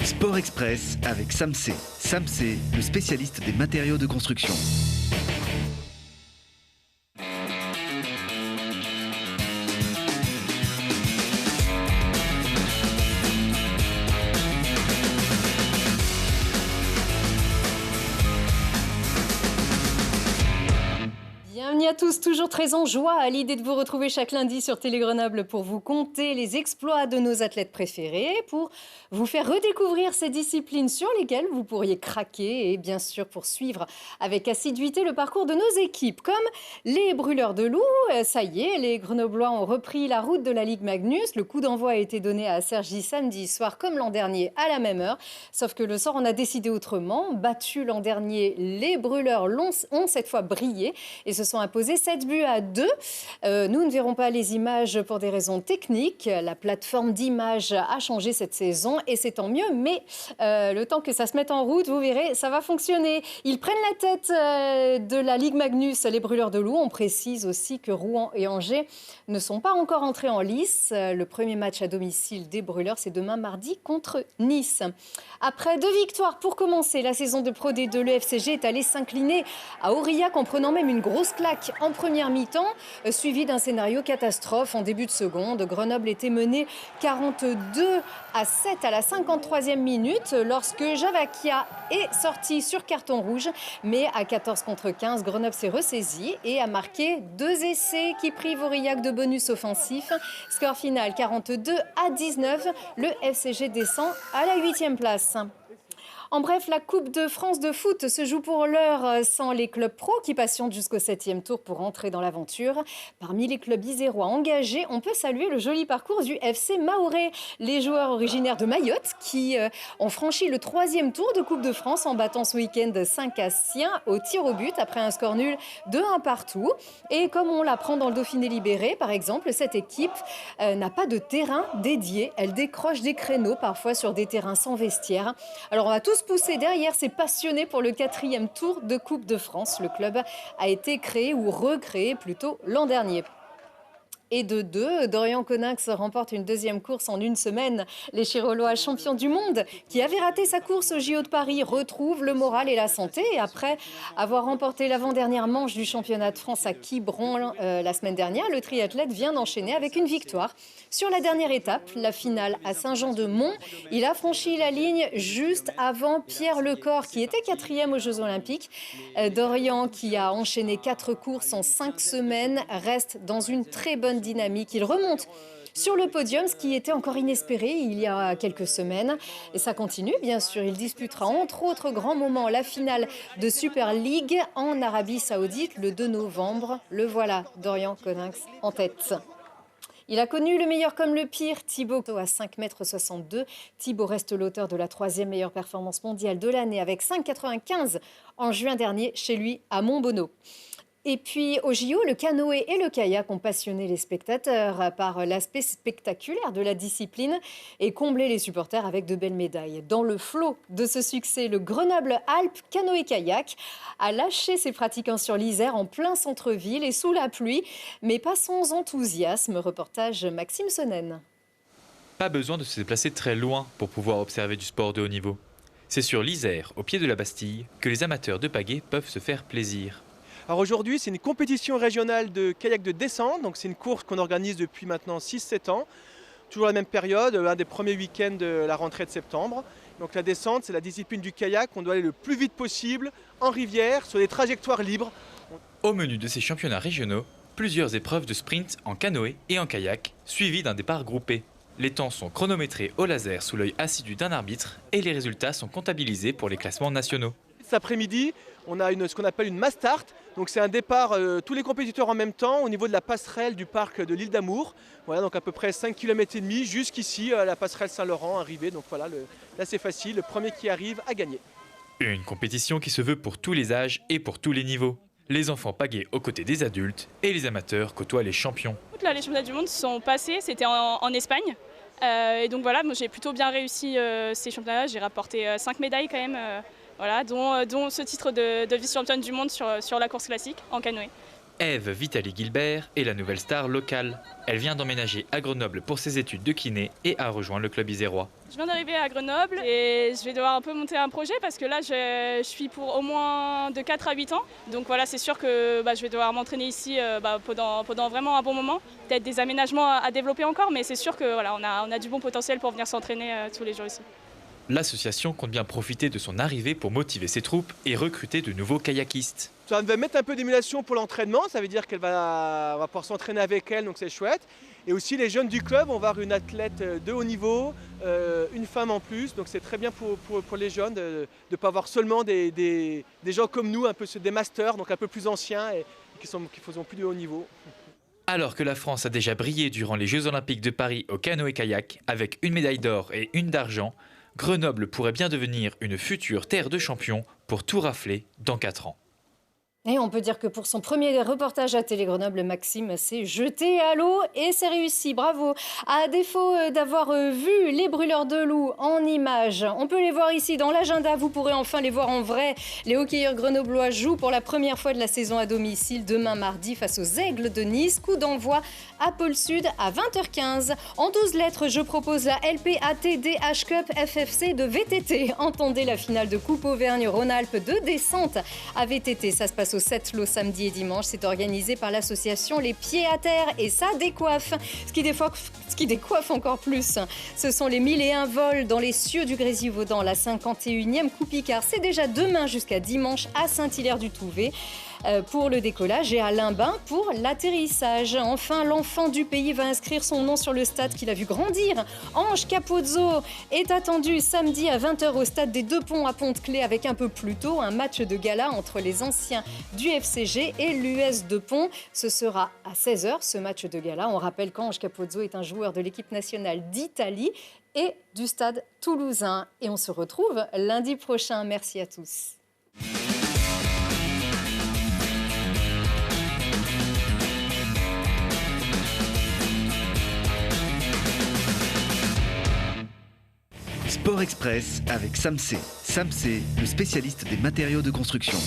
Sport Express avec Samsé. Samsé, le spécialiste des matériaux de construction. Bienvenue à tous, toujours très en joie à l'idée de vous retrouver chaque lundi sur Télé Grenoble pour vous conter les exploits de nos athlètes préférés, pour vous faire redécouvrir ces disciplines sur lesquelles vous pourriez craquer et bien sûr pour suivre avec assiduité le parcours de nos équipes. Comme les brûleurs de loups, ça y est, les Grenoblois ont repris la route de la Ligue Magnus. Le coup d'envoi a été donné à Cergy samedi soir comme l'an dernier à la même heure. Sauf que le sort en a décidé autrement. Battus l'an dernier, les brûleurs ont cette fois brillé et se sont imposés 7-2. Nous ne verrons pas les images pour des raisons techniques. La plateforme d'image a changé cette saison et c'est tant mieux. Mais le temps que ça se mette en route, vous verrez, ça va fonctionner. Ils prennent la tête de la Ligue Magnus, les brûleurs de loups. On précise aussi que Rouen et Angers ne sont pas encore entrés en lice. Le premier match à domicile des brûleurs, c'est demain mardi contre Nice. Après 2 victoires pour commencer la saison de Pro D2, le FCG est allé s'incliner à Aurillac en prenant même une grosse claque en première mi-temps, suivi d'un scénario catastrophe en début de seconde. Grenoble était mené 42-7 à la 53e minute lorsque Javakia est sorti sur carton rouge. Mais à 14-15, Grenoble s'est ressaisi et a marqué 2 essais qui privent Aurillac de bonus offensif. Score final 42-19. Le FCG descend à la 8e place. En bref, la Coupe de France de foot se joue pour l'heure sans les clubs pro qui patientent jusqu'au 7e tour pour entrer dans l'aventure. Parmi les clubs isérois engagés, on peut saluer le joli parcours du FC Mahorais. Les joueurs originaires de Mayotte qui ont franchi le 3e tour de Coupe de France en battant ce week-end 5 Cassiens au tir au but après un score nul de 1 partout. Et comme on l'apprend dans le Dauphiné libéré, par exemple, cette équipe n'a pas de terrain dédié. Elle décroche des créneaux parfois sur des terrains sans vestiaire. Alors on va tous pousser derrière ces passionnés pour le 4e tour de Coupe de France. Le club a été créé ou recréé plutôt l'an dernier. Et de 2, Dorian Coninx remporte une 2e course en une semaine. Les Chirolois, champions du monde, qui avaient raté sa course au JO de Paris, retrouvent le moral et la santé. Et après avoir remporté l'avant-dernière manche du championnat de France à Quiberon la semaine dernière, le triathlète vient d'enchaîner avec une victoire. Sur la dernière étape, la finale à Saint-Jean-de-Mont, il a franchi la ligne juste avant Pierre Lecor, qui était 4e aux Jeux Olympiques. Dorian, qui a enchaîné 4 courses en 5 semaines, reste dans une très bonne dynamique. Il remonte sur le podium, ce qui était encore inespéré il y a quelques semaines. Et ça continue, bien sûr. Il disputera entre autres grands moments la finale de Super League en Arabie Saoudite le 2 novembre. Le voilà, Dorian Coninx en tête. Il a connu le meilleur comme le pire, Thibaut à 5,62 m. Thibaut reste l'auteur de la 3e meilleure performance mondiale de l'année avec 5,95 en juin dernier chez lui à Montbonneau. Et puis au JO, le canoë et le kayak ont passionné les spectateurs par l'aspect spectaculaire de la discipline et comblé les supporters avec de belles médailles. Dans le flot de ce succès, le Grenoble-Alpes canoë-kayak a lâché ses pratiquants sur l'Isère en plein centre-ville et sous la pluie, mais pas sans enthousiasme. Reportage Maxime Sonnen. Pas besoin de se déplacer très loin pour pouvoir observer du sport de haut niveau. C'est sur l'Isère, au pied de la Bastille, que les amateurs de pagaie peuvent se faire plaisir. Alors aujourd'hui, c'est une compétition régionale de kayak de descente. Donc c'est une course qu'on organise depuis maintenant 6-7 ans. Toujours la même période, un des premiers week-ends de la rentrée de septembre. Donc la descente, c'est la discipline du kayak. On doit aller le plus vite possible en rivière, sur des trajectoires libres. Au menu de ces championnats régionaux, plusieurs épreuves de sprint en canoë et en kayak, suivies d'un départ groupé. Les temps sont chronométrés au laser sous l'œil assidu d'un arbitre et les résultats sont comptabilisés pour les classements nationaux. Cet après-midi, on a ce qu'on appelle une mass start. Donc c'est un départ, tous les compétiteurs en même temps, au niveau de la passerelle du parc de l'île d'Amour. Voilà, donc à peu près 5,5 km jusqu'ici, à la passerelle Saint-Laurent, arrivée. Donc voilà, là c'est facile, le premier qui arrive a gagné. Une compétition qui se veut pour tous les âges et pour tous les niveaux. Les enfants pagaient aux côtés des adultes et les amateurs côtoient les champions. Là, les championnats du monde sont passés, c'était en Espagne. Et donc voilà, moi, j'ai plutôt bien réussi ces championnats. J'ai rapporté 5 médailles quand même, voilà, dont ce titre de vice-championne du monde sur la course classique en canoë. Ève Vitali-Gilbert est la nouvelle star locale. Elle vient d'emménager à Grenoble pour ses études de kiné et a rejoint le club isérois. Je viens d'arriver à Grenoble et je vais devoir un peu monter un projet parce que là je suis pour au moins de 4 à 8 ans. Donc voilà, c'est sûr que je vais devoir m'entraîner ici pendant vraiment un bon moment. Peut-être des aménagements à développer encore, mais c'est sûr que voilà, on a du bon potentiel pour venir s'entraîner tous les jours ici. L'association compte bien profiter de son arrivée pour motiver ses troupes et recruter de nouveaux kayakistes. Ça va mettre un peu d'émulation pour l'entraînement, ça veut dire qu'elle va pouvoir s'entraîner avec elle, donc c'est chouette. Et aussi les jeunes du club, on va avoir une athlète de haut niveau, une femme en plus, donc c'est très bien pour les jeunes de ne pas avoir seulement des gens comme nous, un peu des masters, donc un peu plus anciens et qui font plus de haut niveau. Alors que la France a déjà brillé durant les Jeux Olympiques de Paris au canoë-kayak avec une médaille d'or et une d'argent, Grenoble pourrait bien devenir une future terre de champions pour tout rafler dans 4 ans. Et on peut dire que pour son premier reportage à Télé Grenoble, Maxime s'est jeté à l'eau et c'est réussi. Bravo. À défaut d'avoir vu les brûleurs de loups en images, on peut les voir ici dans l'agenda. Vous pourrez enfin les voir en vrai. Les hockeyeurs grenoblois jouent pour la première fois de la saison à domicile demain mardi face aux Aigles de Nice. Coup d'envoi à Pôle Sud à 20h15. En 12 lettres, je propose la LPATDH Cup FFC de VTT. Entendez la finale de Coupe Auvergne-Rhône-Alpes de descente à VTT. Ça se passe au 7 lots samedi et dimanche. C'est organisé par l'association Les Pieds à Terre et ça décoiffe. Ce qui décoiffe encore plus, ce sont les 1001 vols dans les cieux du Grésivaudan. La 51e Coupe Picard, c'est déjà demain jusqu'à dimanche à Saint-Hilaire-du-Touvet pour le décollage et à Limbin pour l'atterrissage. Enfin, l'enfant du pays va inscrire son nom sur le stade qu'il a vu grandir. Ange Capozzo est attendu samedi à 20h au stade des Deux Ponts à Pont-de-Claix avec un peu plus tôt un match de gala entre les anciens du FCG et l'US Deux Ponts. Ce sera à 16h ce match de gala. On rappelle qu'Ange Capozzo est un joueur de l'équipe nationale d'Italie et du stade toulousain. Et on se retrouve lundi prochain. Merci à tous. Sport Express avec Samsé. Samsé, le spécialiste des matériaux de construction.